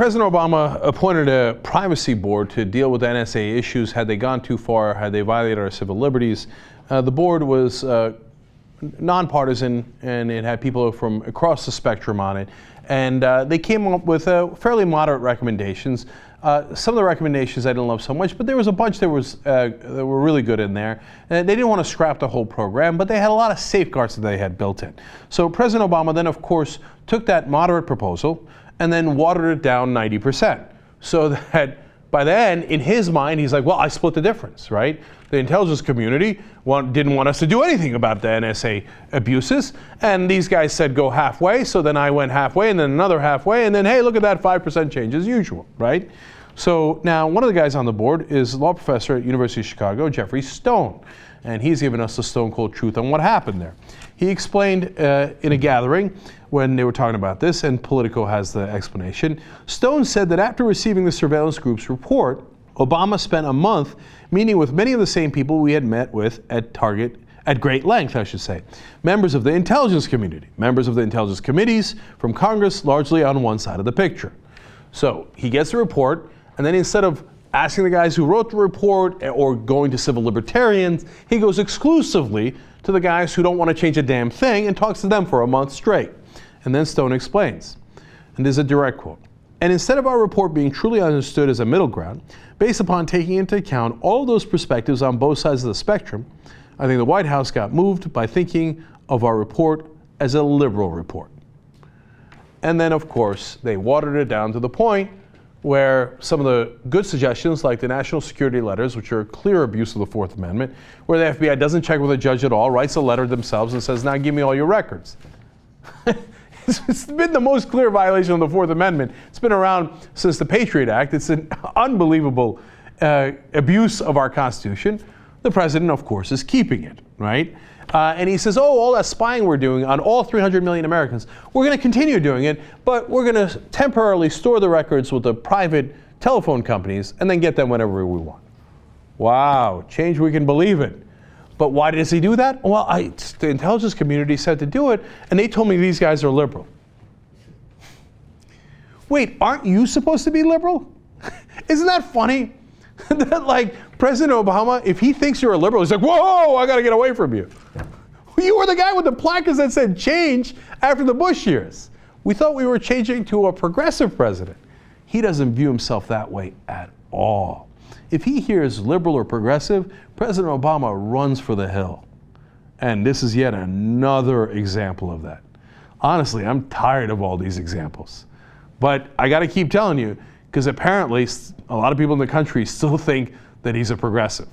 President Obama appointed a privacy board to deal with NSA issues. Had they gone too far, had they violated our civil liberties, the board was nonpartisan, and it had people from across the spectrum on it. And they came up with fairly moderate recommendations. Some of the recommendations I didn't love so much, but there was a bunch that were really good in there. And they didn't want to scrap the whole program, but they had a lot of safeguards that they had built in. So President Obama then, of course, took that moderate proposal and then watered it down 90%. So that by then, in his mind, he's like, well, I split the difference, right? The intelligence community didn't want us to do anything about the NSA abuses, and these guys said go halfway, so then I went halfway, and then another halfway, and then, hey, look at that 5% change as usual, right? So now one of the guys on the board is a law professor at University of Chicago, Geoffrey Stone, and he's given us the stone cold truth on what happened there. He explained in a gathering when they were talking about this, and Politico has the explanation. Stone said that after receiving the surveillance group's report, Obama spent a month meeting with many of the same people we had met with at great length, I should say. Members of the intelligence community, members of the intelligence committees from Congress, largely on one side of the picture. So he gets the report, and then instead of asking the guys who wrote the report or going to civil libertarians, he goes exclusively to the guys who don't want to change a damn thing and talks to them for a month straight. And then Stone explains, and this is a direct quote, and instead of our report being truly understood as a middle ground, based upon taking into account all of those perspectives on both sides of the spectrum, I think the White House got moved by thinking of our report as a liberal report. And then, of course, they watered it down to the point where some of the good suggestions, like the national security letters, which are a clear abuse of the Fourth Amendment, where the FBI doesn't check with a judge at all, writes a letter themselves and says, now give me all your records. It's been the most clear violation of the Fourth Amendment. It's been around since the Patriot Act. It's an unbelievable abuse of our Constitution. The president, of course, is keeping it, right? And he says, oh, all that spying we're doing on all 300 million Americans, we're going to continue doing it, but we're going to temporarily store the records with the private telephone companies and then get them whenever we want. Wow, change we can believe it. But why does he do that? Well, the intelligence community said to do it, and they told me these guys are liberal. Wait, aren't you supposed to be liberal? Isn't that funny? That, like, President Obama, if he thinks you're a liberal, he's like, whoa, I got to get away from you. You were the guy with the placards that said change after the Bush years. We thought we were changing to a progressive president. He doesn't view himself that way at all. If he hears liberal or progressive, President Obama runs for the hill. And this is yet another example of that. Honestly, I'm tired of all these examples. But I got to keep telling you, because apparently a lot of people in the country still think that he's a progressive.